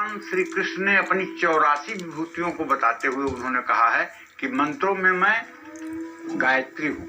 भगवान श्री कृष्ण ने अपनी 84 विभूतियों को बताते हुए उन्होंने कहा है कि मंत्रों में मैं गायत्री हूँ।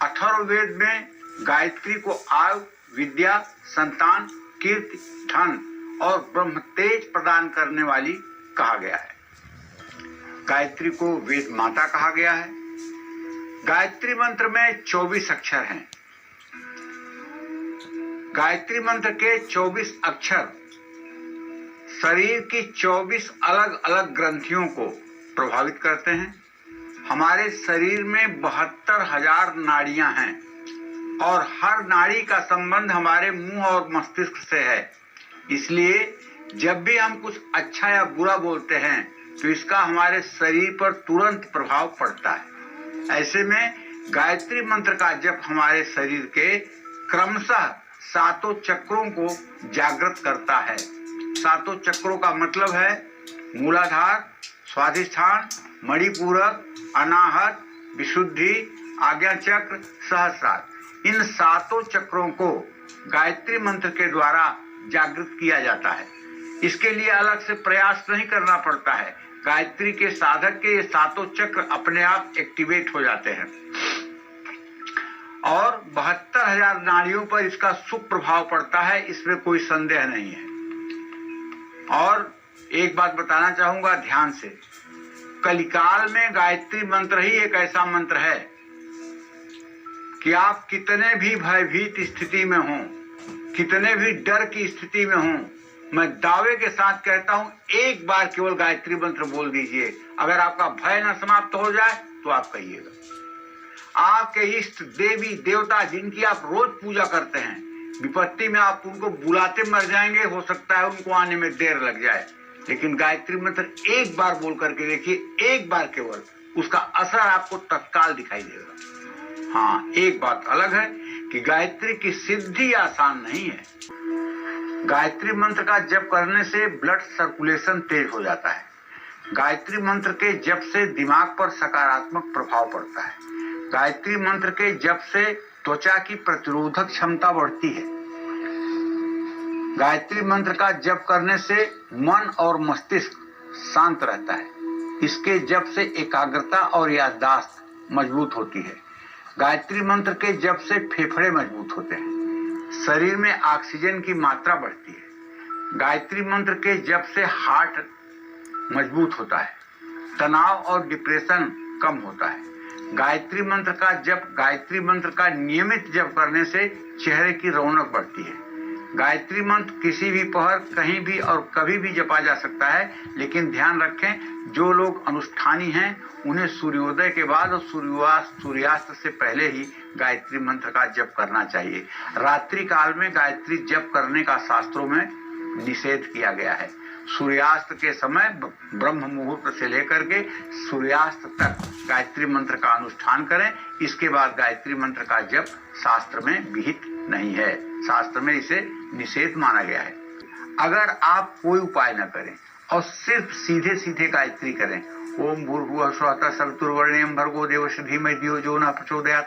अथर्ववेद में गायत्री को आयु, विद्या, संतान, कीर्ति, धन और ब्रह्म तेज प्रदान करने वाली कहा गया है। गायत्री को वेद माता कहा गया है। गायत्री मंत्र में 24 अक्षर हैं। गायत्री मंत्र के 24 अक्षर शरीर की 24 अलग अलग ग्रंथियों को प्रभावित करते हैं। हमारे शरीर में 72,000 नाड़ियां हैं और हर नाड़ी का संबंध हमारे मुंह और मस्तिष्क से है। इसलिए जब भी हम कुछ अच्छा या बुरा बोलते हैं तो इसका हमारे शरीर पर तुरंत प्रभाव पड़ता है। ऐसे में गायत्री मंत्र का जप हमारे शरीर के क्रमशः 7 चक्रों को जागृत करता है। 7 चक्रों का मतलब है मूलाधार, स्वाधिष्ठान, मणिपूरक, अनाहत, विशुद्धि, आज्ञा चक्र, सहस्रार। इन 7 चक्रों को गायत्री मंत्र के द्वारा जागृत किया जाता है। इसके लिए अलग से प्रयास नहीं करना पड़ता है। गायत्री के साधक के ये 7 चक्र अपने आप एक्टिवेट हो जाते हैं और 72,000 नाड़ियों पर इसका शुभ प्रभाव पड़ता है, इसमें कोई संदेह नहीं है। और एक बात बताना चाहूंगा ध्यान से, कलिकाल में गायत्री मंत्र ही एक ऐसा मंत्र है कि आप कितने भी भयभीत स्थिति में हों, कितने भी डर की स्थिति में हों, मैं दावे के साथ कहता हूं एक बार केवल गायत्री मंत्र बोल दीजिए। अगर आपका भय न समाप्त हो जाए तो आप कहिएगा। आपके इष्ट देवी देवता जिनकी आप रोज पूजा करते हैं, विपत्ति में आप उनको बुलाते मर जाएंगे, हो सकता है उनको आने में देर लग जाए, लेकिन गायत्री मंत्र एक बार बोल करके देखिए, एक बार केवल, उसका असर आपको तत्काल दिखाई देगा। हाँ, एक बात अलग है कि गायत्री की सिद्धि आसान नहीं है। गायत्री मंत्र का जप करने से ब्लड सर्कुलेशन तेज हो जाता है। गायत्री मंत्र के जप से दिमाग पर सकारात्मक प्रभाव पड़ता है। गायत्री मंत्र के जप से त्वचा की प्रतिरोधक क्षमता बढ़ती है। गायत्री मंत्र का जप करने से मन और मस्तिष्क शांत रहता है। इसके जप से एकाग्रता और याददाश्त मजबूत होती है। गायत्री मंत्र के जप से फेफड़े मजबूत होते हैं। शरीर में ऑक्सीजन की मात्रा बढ़ती है। गायत्री मंत्र के जप से हार्ट मजबूत होता है। तनाव और डिप्रेशन कम होता है। गायत्री मंत्र का जप, गायत्री मंत्र का नियमित जप करने से चेहरे की रौनक बढ़ती है। गायत्री मंत्र किसी भी पहर, कहीं भी और कभी भी जपा जा सकता है, लेकिन ध्यान रखें जो लोग अनुष्ठानी हैं उन्हें सूर्योदय के बाद और सूर्यास्त से पहले ही गायत्री मंत्र का जप करना चाहिए। रात्रि काल में गायत्री जप करने का शास्त्रों में निषेध किया गया है। सूर्यास्त के समय ब्रह्म मुहूर्त से लेकर के सूर्यास्त तक गायत्री मंत्र का अनुष्ठान करें। इसके बाद गायत्री मंत्र का जप शास्त्र में विहित नहीं है, शास्त्र में इसे निषेध माना गया है। अगर आप कोई उपाय न करें और सिर्फ सीधे सीधे गायत्री करें, ओम भूर्भुवः स्वः सवितुर्वरेण्यं भर्गो देवस्य धीमहि धियो यो नः प्रचोदयात्,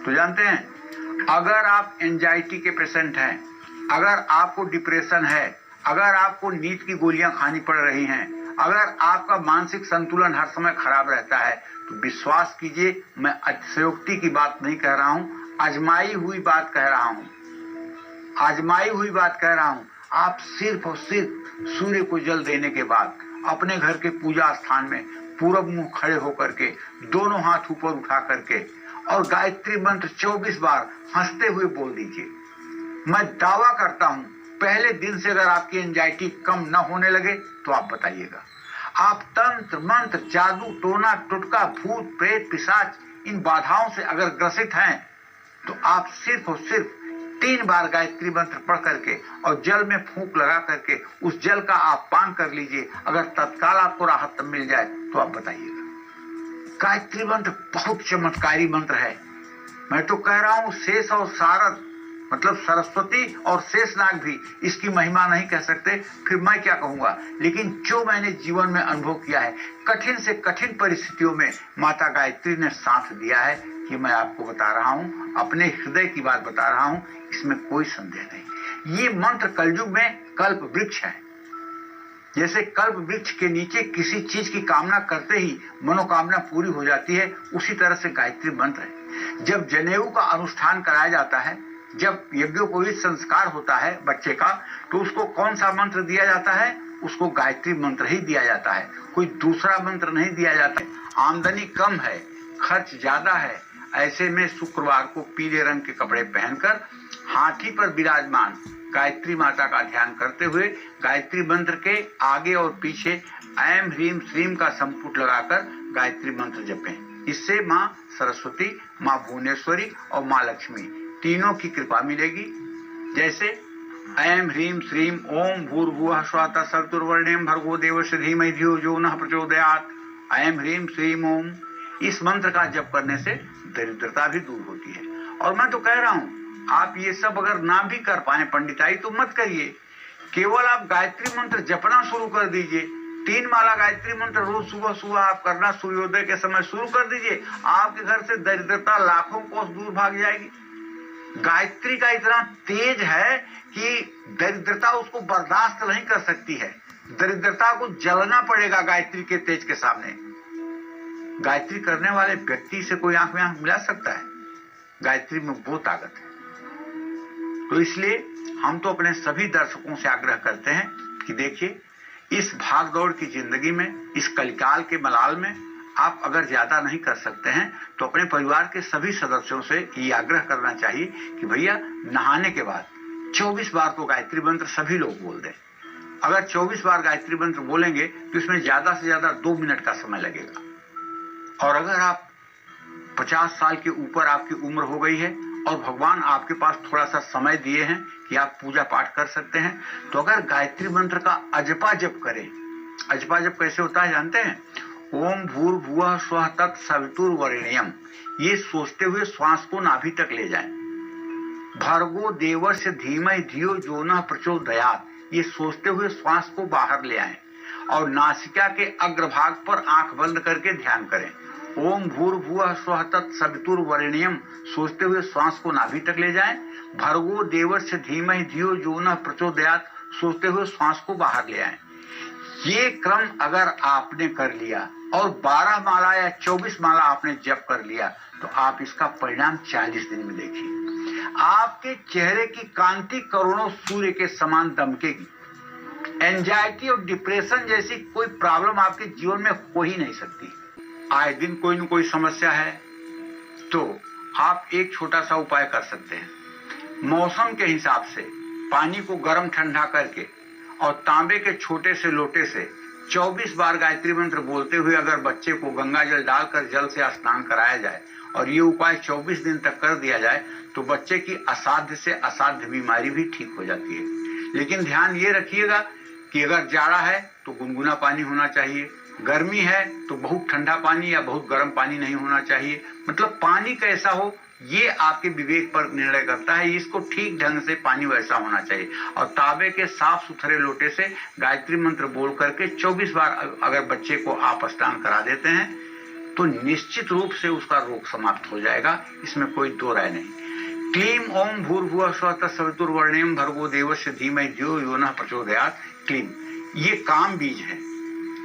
तो जानते हैं अगर आप एंजाइटी के पेशेंट हैं, अगर आपको डिप्रेशन है, अगर आपको नींद की गोलियां खानी पड़ रही हैं, अगर आपका मानसिक संतुलन हर समय खराब रहता है, तो विश्वास कीजिए मैं अतिशयोक्ति की बात नहीं कह रहा हूं, आजमाई हुई बात कह रहा हूं, आजमाई हुई बात कह रहा हूं। आप सिर्फ और सिर्फ सूर्य को जल देने के बाद अपने घर के पूजा स्थान में पूरब मुंह खड़े होकर के दोनों हाथ ऊपर उठा करके और गायत्री मंत्र 24 बार हंसते हुए बोल दीजिए। मैं दावा करता हूं पहले दिन से अगर आपकी एंजाइटी कम न होने लगे तो आप बताइएगा। आप तंत्र मंत्र, जादू टोना टुटका, भूत प्रेत पिशाच इन बाधाओं से अगर ग्रसित हैं तो आप सिर्फ और सिर्फ 3 बार गायत्री मंत्र पढ़ करके और जल में फूंक लगा करके उस जल का आप पान कर लीजिए। अगर तत्काल आपको राहत मिल जाए तो आप बताइएगा। गायत्री मंत्र बहुत चमत्कारी मंत्र है। मैं तो कह रहा हूं शेष और शारद मतलब सरस्वती और शेषनाग भी इसकी महिमा नहीं कह सकते, फिर मैं क्या कहूंगा। लेकिन जो मैंने जीवन में अनुभव किया है, कठिन से कठिन परिस्थितियों में माता गायत्री ने साथ दिया है, ये मैं आपको बता रहा हूं, अपने हृदय की बात बता रहा हूं, इसमें कोई संदेह नहीं। ये मंत्र कलयुग में कल्प वृक्ष है। जैसे कल्प वृक्ष के नीचे किसी चीज की कामना करते ही मनोकामना पूरी हो जाती है, उसी तरह से गायत्री मंत्र है। जब जनेऊ का अनुष्ठान कराया जाता है, जब यज्ञोपवीत संस्कार होता है बच्चे का, तो उसको कौन सा मंत्र दिया जाता है? उसको गायत्री मंत्र ही दिया जाता है, कोई दूसरा मंत्र नहीं दिया जाता है। आमदनी कम है, खर्च ज्यादा है, ऐसे में शुक्रवार को पीले रंग के कपड़े पहनकर हाथी पर विराजमान गायत्री माता का ध्यान करते हुए गायत्री मंत्र के आगे और पीछे ऐम ह्रीम श्रीम का संपुट लगाकर गायत्री मंत्र जपें। इससे माँ सरस्वती, माँ भुवनेश्वरी और माँ लक्ष्मी तीनों की कृपा मिलेगी। जैसे ऐम ह्रीम श्रीम ओम भूर्भुवः स्वः तत्सवितुर्वरेण्यं भर्गो देवस्य धीमहि धियो यो नः प्रचोदयात्। ऐम ह्रीम श्रीम ओम, इस मंत्र का जप करने से दरिद्रता भी दूर होती है। और मैं तो कह रहा हूँ, आप ये सब अगर ना भी कर पाए पंडिताई तो मत करिए, केवल आप गायत्री मंत्र जपना शुरू कर दीजिए। 3 माला गायत्री मंत्र रोज सुबह सुबह आप करना सूर्योदय के समय शुरू कर दीजिए। आपके घर से दरिद्रता लाखों कोस दूर भाग जाएगी। गायत्री का इतना तेज है कि दरिद्रता उसको बर्दाश्त नहीं कर सकती है। दरिद्रता को जलना पड़ेगा गायत्री के तेज के सामने। गायत्री करने वाले व्यक्ति से कोई आंख में आंख मिला सकता है? गायत्री में वो ताकत है। तो इसलिए हम तो अपने सभी दर्शकों से आग्रह करते हैं कि देखिए, इस भाग दौड़ की जिंदगी में, इस कलिकाल के मलाल में आप अगर ज्यादा नहीं कर सकते हैं तो अपने परिवार के सभी सदस्यों से ये आग्रह करना चाहिए कि भैया नहाने के बाद 24 बार तो गायत्री मंत्र सभी लोग बोल दें। अगर 24 बार गायत्री मंत्र बोलेंगे तो इसमें ज्यादा से ज्यादा 2 मिनट का समय लगेगा। और अगर आप 50 साल के ऊपर आपकी उम्र हो गई है और भगवान आपके पास थोड़ा सा समय दिए हैं कि आप पूजा पाठ कर सकते हैं, तो अगर गायत्री मंत्र का अजपा जप करें। अजपा जप कैसे होता है जानते हैं? ओम भूर्भुवः स्वः तत्सवितुर्वरेण्यं, ये सोचते हुए श्वास को नाभि तक ले जाएं। भर्गो देवस्य धीमहि धियो यो नः प्रचोदयात्, ये सोचते हुए श्वास को बाहर ले आएं और नासिका के अग्रभाग पर आंख बंद करके ध्यान करें। ओम भूर्भुवः स्वः तत्सवितुर्वरेण्यं, सोचते हुए श्वास को नाभि तक ले जाएं। भर्गो देवस्य धीमहि धियो यो नः प्रचोदयात्, सोचते हुए श्वास को बाहर ले आएं। ये क्रम अगर आपने कर लिया और 12 माला या 24 माला आपने जप कर लिया तो आप इसका परिणाम 40 दिन में देखिए। आपके चेहरे की कांति करोड़ों सूर्य के समान दमकेगी। एंजाइटी और डिप्रेशन जैसी कोई प्रॉब्लम आपके जीवन में हो ही नहीं सकती। आए दिन कोई न कोई समस्या है तो आप एक छोटा सा उपाय कर सकते हैं। मौसम के हिसाब से पानी को गर्म ठंडा करके और तांबे के छोटे से लोटे से 24 बार गायत्री मंत्र बोलते हुए अगर बच्चे को गंगा जल डालकर जल से स्नान कराया जाए और ये उपाय 24 दिन तक कर दिया जाए तो बच्चे की असाध्य से असाध्य बीमारी भी ठीक हो जाती है। लेकिन ध्यान ये रखिएगा कि अगर जाड़ा है तो गुनगुना पानी होना चाहिए, गर्मी है तो बहुत ठंडा पानी या बहुत गर्म पानी नहीं होना चाहिए। मतलब पानी कैसा हो ये आपके विवेक पर निर्णय करता है। इसको ठीक ढंग से पानी वैसा होना चाहिए और तांबे के साफ सुथरे लोटे से गायत्री मंत्र बोल करके 24 बार अगर बच्चे को आप स्नान करा देते हैं तो निश्चित रूप से उसका रोग समाप्त हो जाएगा, इसमें कोई दो राय नहीं। क्लीम ओम भूर्भुवः स्वः तत्सवितुर्वरेण्यं भर्गो देवस्य धीमहि धियो यो नः प्रचोदयात्। क्लीम ये काम बीज है।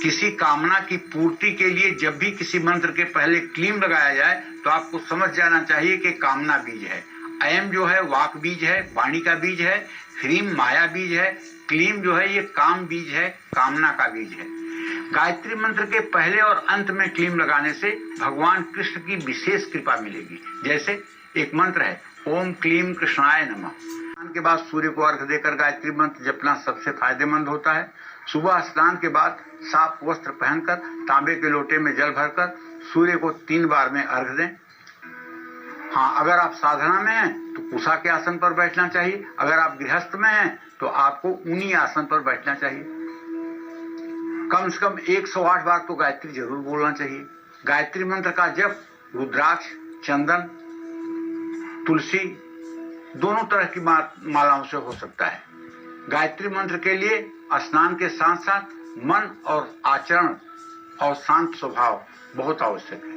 किसी कामना की पूर्ति के लिए जब भी किसी मंत्र के पहले क्लीम लगाया जाए तो आपको समझ जाना चाहिए कि कामना बीज है। ऐम जो है वाक बीज है, वाणी का बीज है। ह्रीम माया बीज है। क्लीम जो है ये काम बीज है, कामना का बीज है। गायत्री मंत्र के पहले और अंत में क्लीम लगाने से भगवान कृष्ण की विशेष कृपा मिलेगी। जैसे एक मंत्र है ओम क्लीम कृष्णाय नमः। स्नान के बाद सूर्य को अर्घ देकर गायत्री मंत्र जपना सबसे फायदेमंद होता है। सुबह स्नान के बाद साफ वस्त्र पहनकर तांबे के लोटे में जल भरकर सूर्य को 3 बार में अर्घ दें। हाँ, अगर आप साधना में हैं तो कुशा के आसन पर बैठना चाहिए। अगर आप गृहस्थ में हैं तो आपको ऊनी आसन पर बैठना चाहिए। कम से कम 108 बार तो गायत्री जरूर बोलना चाहिए। गायत्री मंत्र का जप रुद्राक्ष, चंदन, तुलसी दोनों तरह की मालाओं से हो सकता है। गायत्री मंत्र के लिए स्नान के साथ साथ मन और आचरण और शांत स्वभाव बहुत आवश्यक है।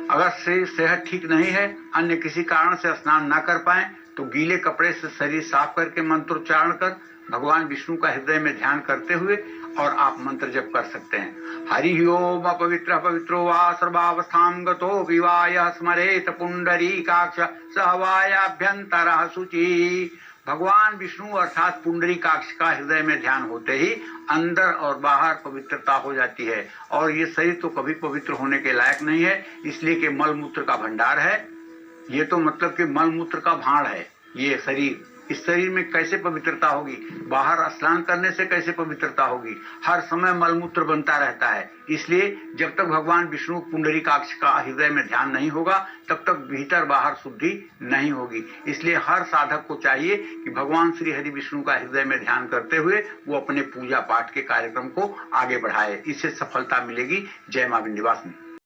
अगर सेहत ठीक नहीं है, अन्य किसी कारण से स्नान न कर पाए तो गीले कपड़े से शरीर साफ करके मंत्रोच्चारण कर भगवान विष्णु का हृदय में ध्यान करते हुए और आप मंत्र जप कर सकते हैं। हरि ओम अपवित्र पवित्रो वा सर्वावस्थां गतो विवाय स्मरेत पुंडरीकाक्ष सहवायाभ्यंतरः शुचि। भगवान विष्णु अर्थात पुंडरीकाक्ष का हृदय में ध्यान होते ही अंदर और बाहर पवित्रता हो जाती है। और ये शरीर तो कभी पवित्र होने के लायक नहीं है, इसलिए कि मल मूत्र का भंडार है। ये तो मतलब कि मल मूत्र का भांड है ये शरीर। इस शरीर में कैसे पवित्रता होगी? बाहर स्नान करने से कैसे पवित्रता होगी? हर समय मलमूत्र बनता रहता है। इसलिए जब तक भगवान विष्णु पुंडरीकाक्ष का हृदय में ध्यान नहीं होगा तब तक भीतर बाहर शुद्धि नहीं होगी। इसलिए हर साधक को चाहिए कि भगवान श्री हरि विष्णु का हृदय में ध्यान करते हुए वो अपने पूजा पाठ के कार्यक्रम को आगे बढ़ाए। इससे सफलता मिलेगी। जय मां विंध्यवासिनी।